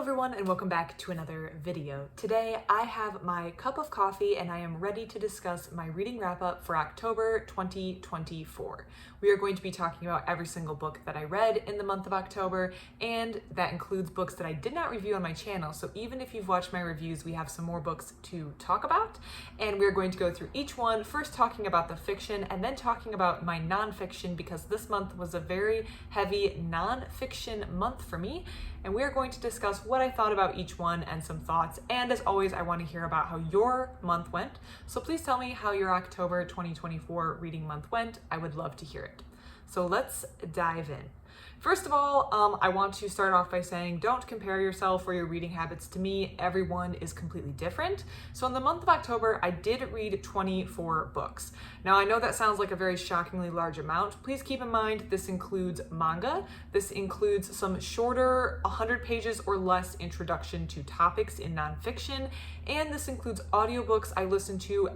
everyone, and welcome back to another video. Today I have my cup of coffee and I am ready to discuss my reading wrap-up for October 2024. We are going to be talking about every single book that I read in the month of October, and that includes books that I did not review on my channel. So even if you've watched my reviews, we have some more books to talk about, and we're going to go through each one, first talking about the fiction and then talking about my nonfiction, because this month was a very heavy nonfiction month for me. And we are going to discuss what I thought about each one and some thoughts. And as always, I want to hear about how your month went. So please tell me how your October 2024 reading month went. I would love to hear it. So let's dive in. First of all, I want to start off by saying don't compare yourself or your reading habits to me. Everyone is completely different. So in the month of October, I did read 24 books. Now, I know that sounds like a very shockingly large amount. Please keep in mind this includes manga. This includes some shorter, 100 pages or less introduction to topics in nonfiction. And this includes audiobooks I listened to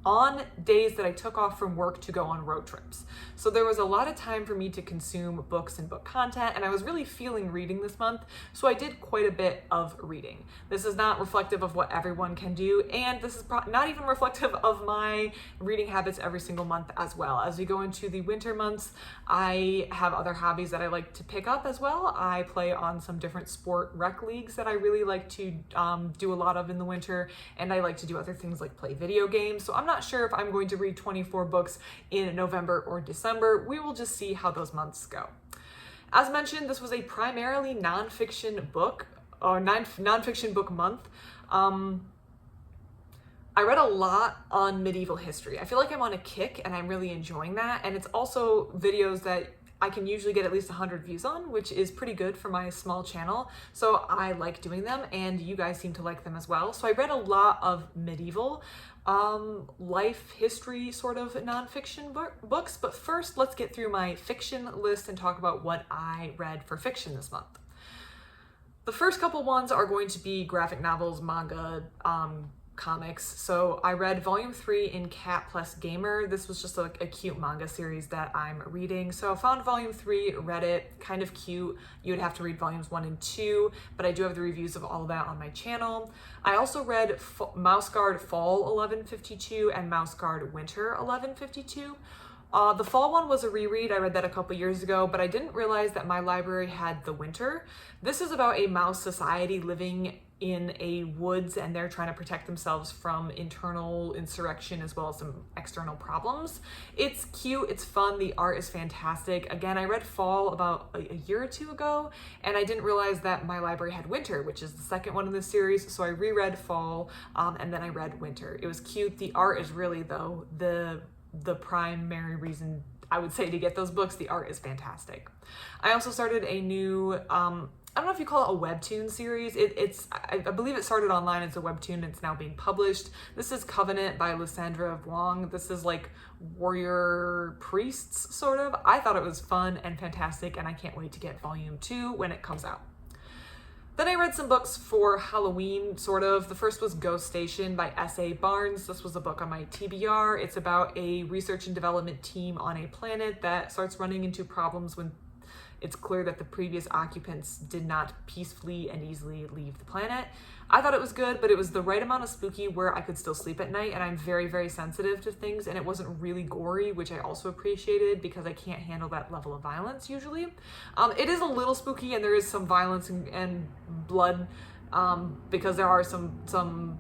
on days that I took off from work to go on road trips. So there was a lot of time for me to consume books and book content, and I was really feeling reading this month, so I did quite a bit of reading. This is not reflective of what everyone can do, and this is not even reflective of my reading habits every single month as well. As we go into the winter months, I have other hobbies that I like to pick up as well. I play on some different sport rec leagues that I really like to do a lot of in the winter, and I like to do other things like play video games. So I'm not sure if I'm going to read 24 books in November or December. We will just see how those months go. As mentioned, this was a primarily nonfiction book or nonfiction book month. I read a lot on medieval history. I feel like I'm on a kick and I'm really enjoying that. And it's also videos that I can usually get at least 100 views on, which is pretty good for my small channel. So I like doing them, and you guys seem to like them as well. So I read a lot of medieval life history sort of nonfiction books. But first, let's get through my fiction list and talk about what I read for fiction this month. The first couple ones are going to be graphic novels, manga, comics. So I read volume 3 in Cat Plus Gamer. This was just a cute manga series that I'm reading. So I found volume 3, read it, kind of cute. You would have to read volumes 1 and 2, but I do have the reviews of all of that on my channel. I also read Mouse Guard Fall 1152 and Mouse Guard Winter 1152. The fall one was a reread. I read that a couple years ago, but I didn't realize that my library had the winter. This is about a mouse society living in a woods, and they're trying to protect themselves from internal insurrection as well as some external problems. It's cute, it's fun, the art is fantastic. Again, I read Fall about a year or two ago, and I didn't realize that my library had Winter, which is the second one in this series, so I reread Fall, and then I read Winter. It was cute. The art is really, though, the primary reason I would say to get those books. The art is fantastic. I also started a new, I don't know if you call it a webtoon series. I believe it started online as a webtoon. It's now being published. This is Covenant by Lysandra Wong. This is like warrior priests, sort of. I thought it was fun and fantastic, and I can't wait to get volume 2 when it comes out. Then I read some books for Halloween, sort of. The first was Ghost Station by S.A. Barnes. This was a book on my TBR. It's about a research and development team on a planet that starts running into problems when it's clear that the previous occupants did not peacefully and easily leave the planet. I thought it was good, but it was the right amount of spooky where I could still sleep at night, and I'm very, very sensitive to things, and it wasn't really gory, which I also appreciated because I can't handle that level of violence usually. It is a little spooky, and there is some violence and blood, because there are some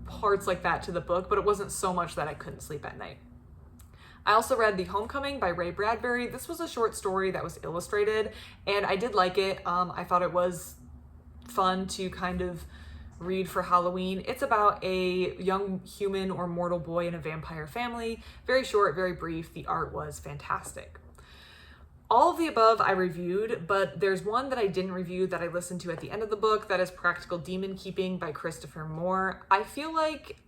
parts like that to the book, but it wasn't so much that I couldn't sleep at night. I also read The Homecoming by Ray Bradbury. This was a short story that was illustrated, and I did like it. I thought it was fun to kind of read for Halloween. It's about a young human or mortal boy in a vampire family. Very short, very brief. The art was fantastic. All of the above I reviewed, but there's one that I didn't review that I listened to at the end of the book. That is Practical Demon Keeping by Christopher Moore. I feel like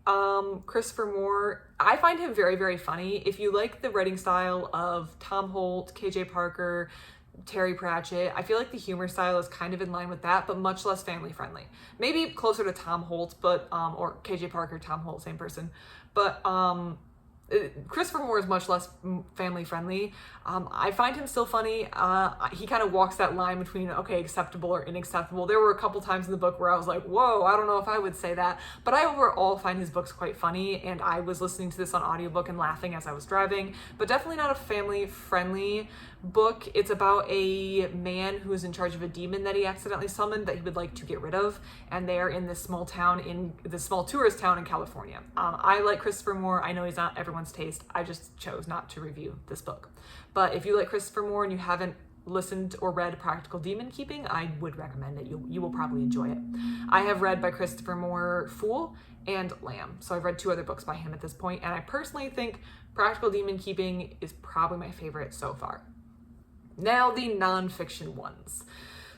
Christopher Moore, I find him very, very funny. If you like the writing style of Tom Holt, KJ Parker, Terry Pratchett, I feel like the humor style is kind of in line with that, but much less family friendly. Maybe closer to Tom Holt, but or KJ Parker, Tom Holt, same person. But Christopher Moore is much less family friendly. I find him still funny. He kind of walks that line between, okay, acceptable or unacceptable. There were a couple times in the book where I was like, whoa, I don't know if I would say that. But I overall find his books quite funny, and I was listening to this on audiobook and laughing as I was driving, but definitely not a family friendly book. It's about a man who is in charge of a demon that he accidentally summoned that he would like to get rid of, and they are in this small tourist town in California. I like Christopher Moore. I know he's not everyone's taste. I just chose not to review this book. But if you like Christopher Moore and you haven't listened or read Practical Demon Keeping, I would recommend it. You will probably enjoy it. I have read by Christopher Moore Fool and Lamb, so I've read 2 other books by him at this point, and I personally think Practical Demon Keeping is probably my favorite so far. Now the nonfiction ones.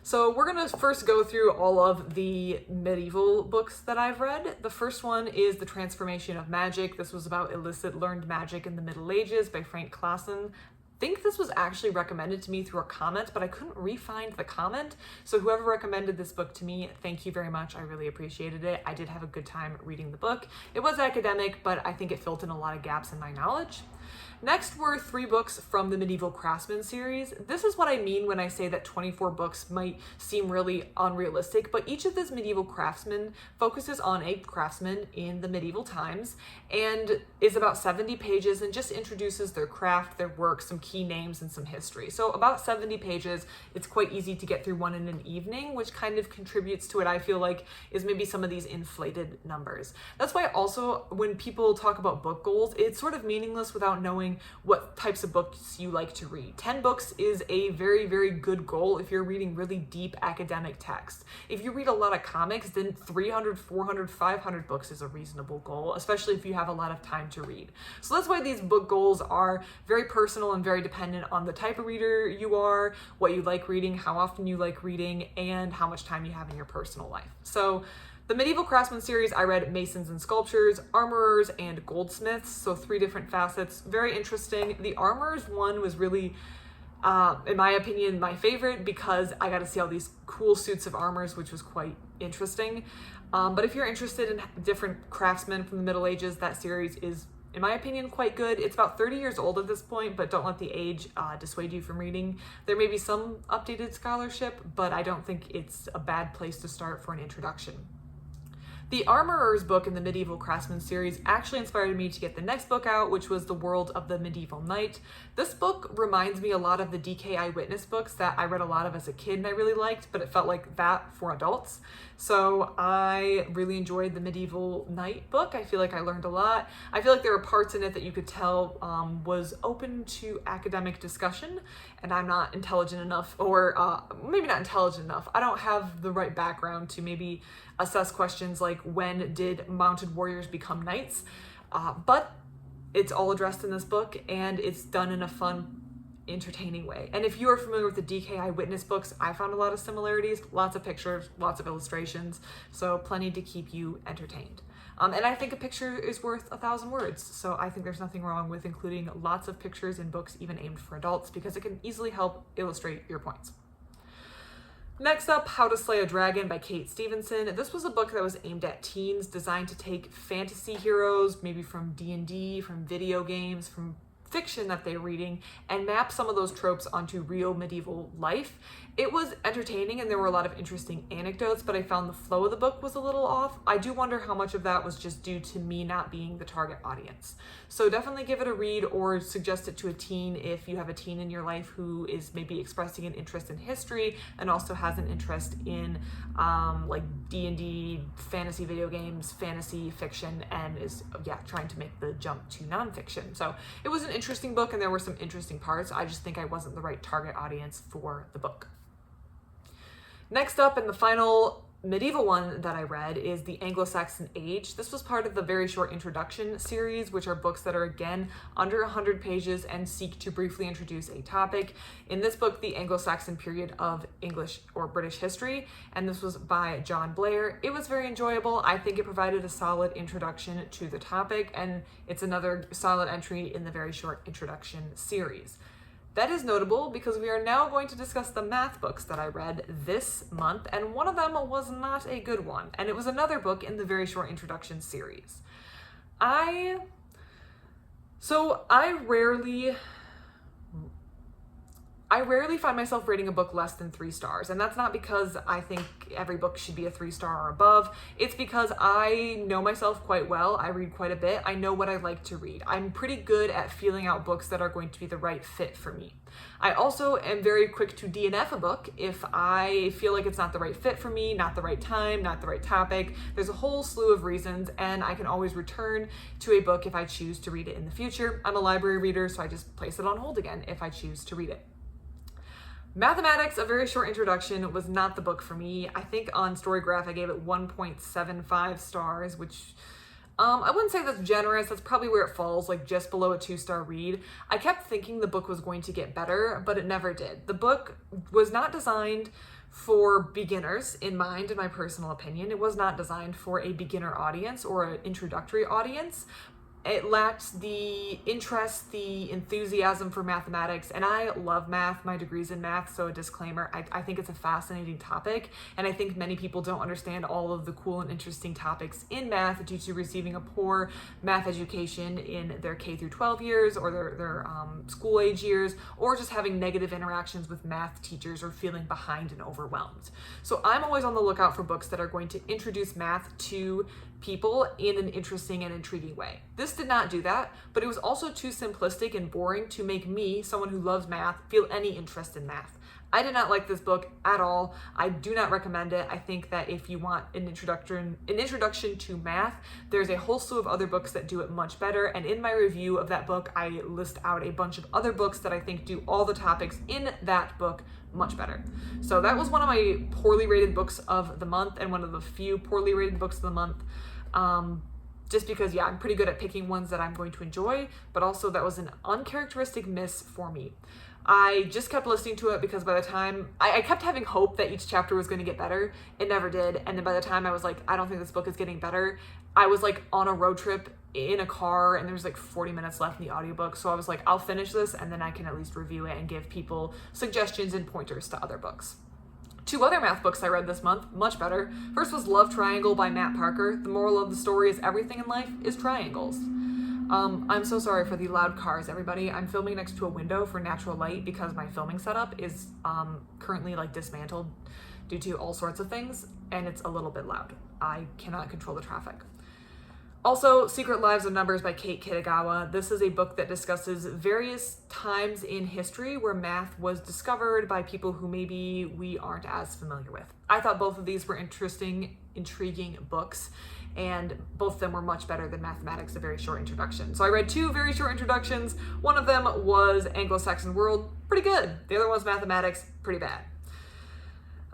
So we're gonna first go through all of the medieval books that I've read. The first one is The Transformation of Magic. This was about illicit learned magic in the Middle Ages by Frank Klassen. I think this was actually recommended to me through a comment, but I couldn't re-find the comment. So whoever recommended this book to me, thank you very much. I really appreciated it. I did have a good time reading the book. It was academic, but I think it filled in a lot of gaps in my knowledge. Next were 3 books from the Medieval Craftsman series. This is what I mean when I say that 24 books might seem really unrealistic, but each of these medieval craftsmen focuses on a craftsman in the medieval times and is about 70 pages and just introduces their craft, their work, some key names, and some history. So about 70 pages. It's quite easy to get through one in an evening, which kind of contributes to it, I feel like, is maybe some of these inflated numbers. That's why also when people talk about book goals, it's sort of meaningless without knowing what types of books you like to read. 10 books is a very, very good goal if you're reading really deep academic text. If you read a lot of comics, then 300, 400, 500 books is a reasonable goal, especially if you have a lot of time to read. So that's why these book goals are very personal and very dependent on the type of reader you are, what you like reading, how often you like reading, and how much time you have in your personal life. So the Medieval Craftsman series, I read Masons and Sculptors, Armorers, and Goldsmiths, so 3 different facets. Very interesting. The Armorers one was really, in my opinion, my favorite because I got to see all these cool suits of armors, which was quite interesting. But if you're interested in different craftsmen from the Middle Ages, that series is, in my opinion, quite good. It's about 30 years old at this point, but don't let the age dissuade you from reading. There may be some updated scholarship, but I don't think it's a bad place to start for an introduction. The Armorer's book in the Medieval Craftsman series actually inspired me to get the next book out, which was The World of the Medieval Knight. This book reminds me a lot of the D.K. Eyewitness books that I read a lot of as a kid and I really liked, but it felt like that for adults. So I really enjoyed the Medieval Knight book. I feel like I learned a lot. I feel like there were parts in it that you could tell was open to academic discussion, and I'm not intelligent enough, or maybe not intelligent enough. I don't have the right background to maybe assess questions like when did mounted warriors become knights, but it's all addressed in this book and it's done in a fun, entertaining way. And if you are familiar with the D.K. Eyewitness books, I found a lot of similarities, lots of pictures, lots of illustrations, so plenty to keep you entertained. And I think a picture is worth 1,000 words, so I think there's nothing wrong with including lots of pictures in books even aimed for adults because it can easily help illustrate your points. Next up, How to Slay a Dragon by Kate Stevenson. This was a book that was aimed at teens, designed to take fantasy heroes, maybe from D&D, from video games, from fiction that they're reading, and map some of those tropes onto real medieval life. It was entertaining and there were a lot of interesting anecdotes, but I found the flow of the book was a little off. I do wonder how much of that was just due to me not being the target audience. So definitely give it a read or suggest it to a teen if you have a teen in your life who is maybe expressing an interest in history and also has an interest in like D&D, fantasy video games, fantasy fiction, and is trying to make the jump to nonfiction. So it was an interesting book and there were some interesting parts. I just think I wasn't the right target audience for the book. Next up, and the final medieval one that I read, is The Anglo-Saxon Age. This was part of the Very Short Introduction series, which are books that are, again, under 100 pages and seek to briefly introduce a topic. In this book, the Anglo-Saxon period of English or British history, and this was by John Blair. It was very enjoyable. I think it provided a solid introduction to the topic, and it's another solid entry in the Very Short Introduction series. That is notable because we are now going to discuss the math books that I read this month, and one of them was not a good one, and it was another book in the Very Short Introduction series. I So I rarely find myself rating a book less than 3 stars. And that's not because I think every book should be a 3-star or above. It's because I know myself quite well. I read quite a bit. I know what I like to read. I'm pretty good at feeling out books that are going to be the right fit for me. I also am very quick to DNF a book if I feel like it's not the right fit for me, not the right time, not the right topic. There's a whole slew of reasons, and I can always return to a book if I choose to read it in the future. I'm a library reader, so I just place it on hold again if I choose to read it. Mathematics, A Very Short Introduction, was not the book for me. I think on Storygraph I gave it 1.75 stars, which I wouldn't say that's generous. That's probably where it falls, like just below a 2-star read. I kept thinking the book was going to get better, but it never did. The book was not designed for beginners in mind, in my personal opinion. It was not designed for a beginner audience or an introductory audience. It lacked the interest, the enthusiasm for mathematics, and I love math. My degree's in math, so a disclaimer, I think it's a fascinating topic, and I think many people don't understand all of the cool and interesting topics in math due to receiving a poor math education in their K through 12 years or their school age years, or just having negative interactions with math teachers or feeling behind and overwhelmed. So I'm always on the lookout for books that are going to introduce math to people in an interesting and intriguing way. This did not do that, but it was also too simplistic and boring to make me, someone who loves math, feel any interest in math. I did not like this book at all. I do not recommend it. I think that if you want an introduction to math, there's a whole slew of other books that do it much better. And in my review of that book, I list out a bunch of other books that I think do all the topics in that book much better. So that was one of my poorly rated books of the month and one of the few poorly rated books of the month. Just because, yeah, I'm pretty good at picking ones that I'm going to enjoy, but also that was an uncharacteristic miss for me. I just kept listening to it because by the time, I kept having hope that each chapter was going to get better. It never did. And then by the time I was like, I don't think this book is getting better, I was like on a road trip in a car and there was like 40 minutes left in the audiobook. So I was like, I'll finish this and then I can at least review it and give people suggestions and pointers to other books. 2 other math books I read this month, much better. First was Love Triangle by Matt Parker. The moral of the story is everything in life is triangles. I'm so sorry for the loud cars, everybody. I'm filming next to a window for natural light because my filming setup is currently like dismantled due to all sorts of things, and it's a little bit loud. I cannot control the traffic. Also, Secret Lives of Numbers by Kate Kitagawa. This is a book that discusses various times in history where math was discovered by people who maybe we aren't as familiar with. I thought both of these were interesting, intriguing books, and both of them were much better than Mathematics, A Very Short Introduction. So I read 2 very short introductions. One of them was Anglo-Saxon World, pretty good. The other one was Mathematics, pretty bad.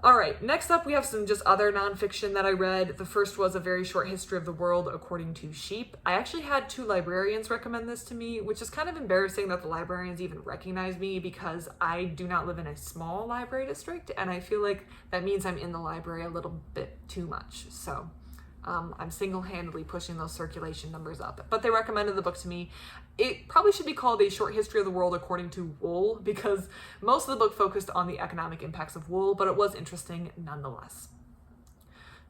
All right, next up we have some just other nonfiction that I read. The first was A Very Short History of the World According to Sheep. I actually had 2 librarians recommend this to me, which is kind of embarrassing that the librarians even recognize me because I do not live in a small library district, and I feel like that means I'm in the library a little bit too much. So I'm single-handedly pushing those circulation numbers up. But they recommended the book to me. It probably should be called A Short History of the World According to Wool because most of the book focused on the economic impacts of wool, but it was interesting nonetheless.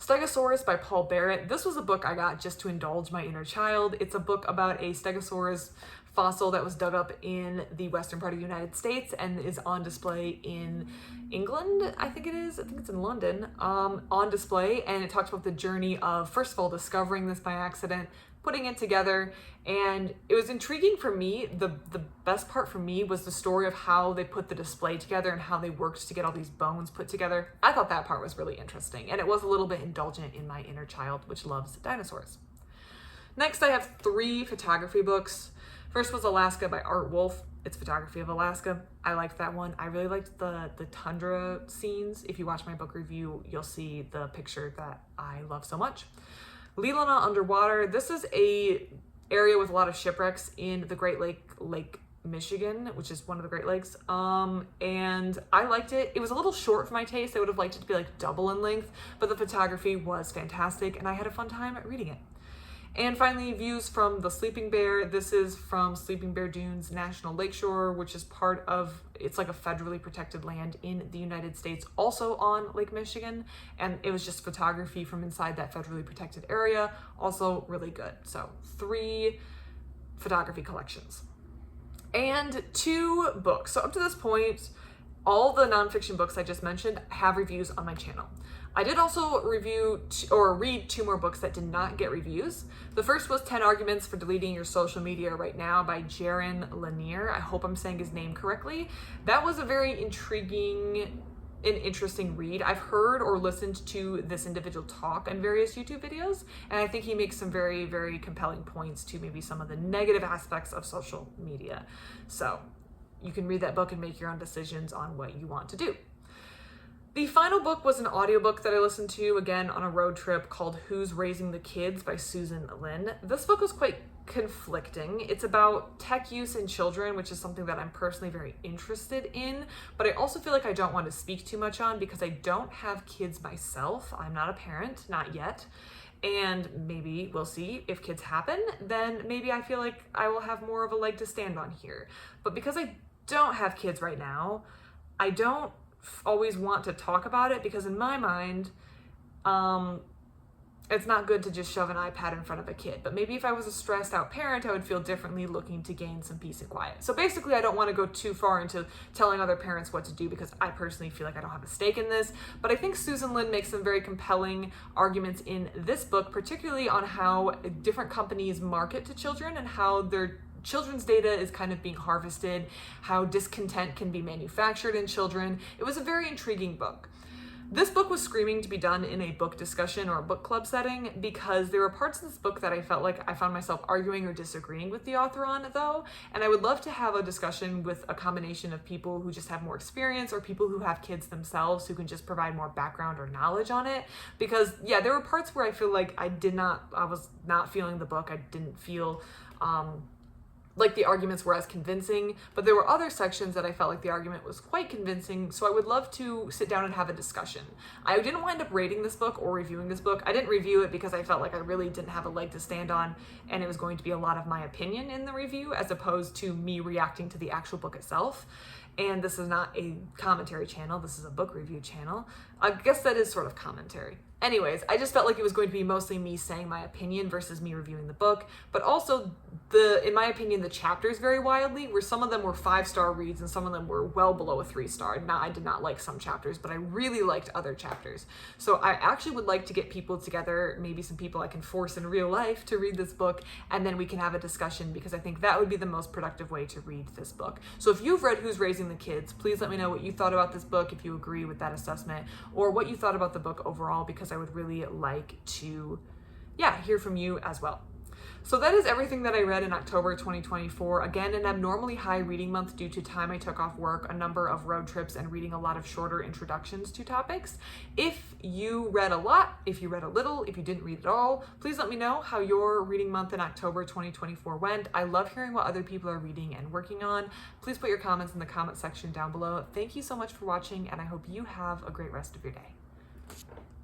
Stegosaurus by Paul Barrett. This was a book I got just to indulge my inner child. It's a book about a Stegosaurus fossil that was dug up in the western part of the United States and is on display in England, I think it is. I think it's in London, on display. And it talks about the journey of, first of all, discovering this by accident, putting it together, and it was intriguing for me. The best part for me was the story of how they put the display together and how they worked to get all these bones put together. I thought that part was really interesting, and it was a little bit indulgent in my inner child, which loves dinosaurs. Next, I have 3 photography books. First was Alaska by Art Wolfe. It's photography of Alaska. I liked that one. I really liked the tundra scenes. If you watch my book review, you'll see the picture that I love so much. Leelanau Underwater. This is a area with a lot of shipwrecks in the Great Lake Michigan, which is one of the Great Lakes. And I liked it. It was a little short for my taste. I would have liked it to be like double in length, but the photography was fantastic and I had a fun time reading it. And finally, Views from the Sleeping Bear. This is from Sleeping Bear Dunes National Lakeshore, which is part of, it's like a federally protected land in the United States, also on Lake Michigan. And it was just photography from inside that federally protected area, also really good. So 3 photography collections. And 2 books. So up to this point, all the nonfiction books I just mentioned have reviews on my channel. I did also read 2 more books that did not get reviews. The first was 10 Arguments for Deleting Your Social Media Right Now by Jaron Lanier. I hope I'm saying his name correctly. That was a very intriguing and interesting read. I've heard or listened to this individual talk on various YouTube videos, and I think he makes some very, very compelling points to maybe some of the negative aspects of social media. So you can read that book and make your own decisions on what you want to do. The final book was an audiobook that I listened to, again, on a road trip, called Who's Raising the Kids by Susan Lin. This book was quite conflicting. It's about tech use in children, which is something that I'm personally very interested in, but I also feel like I don't want to speak too much on because I don't have kids myself. I'm not a parent, not yet. And maybe we'll see if kids happen, then maybe I feel like I will have more of a leg to stand on here. But because I don't have kids right now, I don't always want to talk about it because in my mind, it's not good to just shove an iPad in front of a kid. But maybe if I was a stressed out parent, I would feel differently looking to gain some peace and quiet. So basically, I don't want to go too far into telling other parents what to do because I personally feel like I don't have a stake in this. But I think Susan Lin makes some very compelling arguments in this book, particularly on how different companies market to children and how their children's data is kind of being harvested, how discontent can be manufactured in children. It was a very intriguing book. This book was screaming to be done in a book discussion or a book club setting because there were parts of this book that I felt like I found myself arguing or disagreeing with the author on, though, and I would love to have a discussion with a combination of people who just have more experience or people who have kids themselves who can just provide more background or knowledge on it, because yeah, there were parts where I feel like I was not feeling the book. I didn't feel like the arguments were as convincing, but there were other sections that I felt like the argument was quite convincing, so I would love to sit down and have a discussion. I didn't wind up rating this book or reviewing this book. I didn't review it because I felt like I really didn't have a leg to stand on, and it was going to be a lot of my opinion in the review as opposed to me reacting to the actual book itself. And this is not a commentary channel, this is a book review channel. I guess that is sort of commentary. Anyways, I just felt like it was going to be mostly me saying my opinion versus me reviewing the book, but also in my opinion, the chapters vary wildly, where some of them were 5-star reads and some of them were well below a 3-star. Now, I did not like some chapters, but I really liked other chapters. So I actually would like to get people together, maybe some people I can force in real life to read this book, and then we can have a discussion because I think that would be the most productive way to read this book. So if you've read Who's Raising the Kids, please let me know what you thought about this book, if you agree with that assessment, or what you thought about the book overall, because I would really like to, hear from you as well. So that is everything that I read in October 2024. Again, an abnormally high reading month due to time I took off work, a number of road trips, and reading a lot of shorter introductions to topics. If you read a lot, if you read a little, if you didn't read at all, please let me know how your reading month in October 2024 went. I love hearing what other people are reading and working on. Please put your comments in the comment section down below. Thank you so much for watching, and I hope you have a great rest of your day.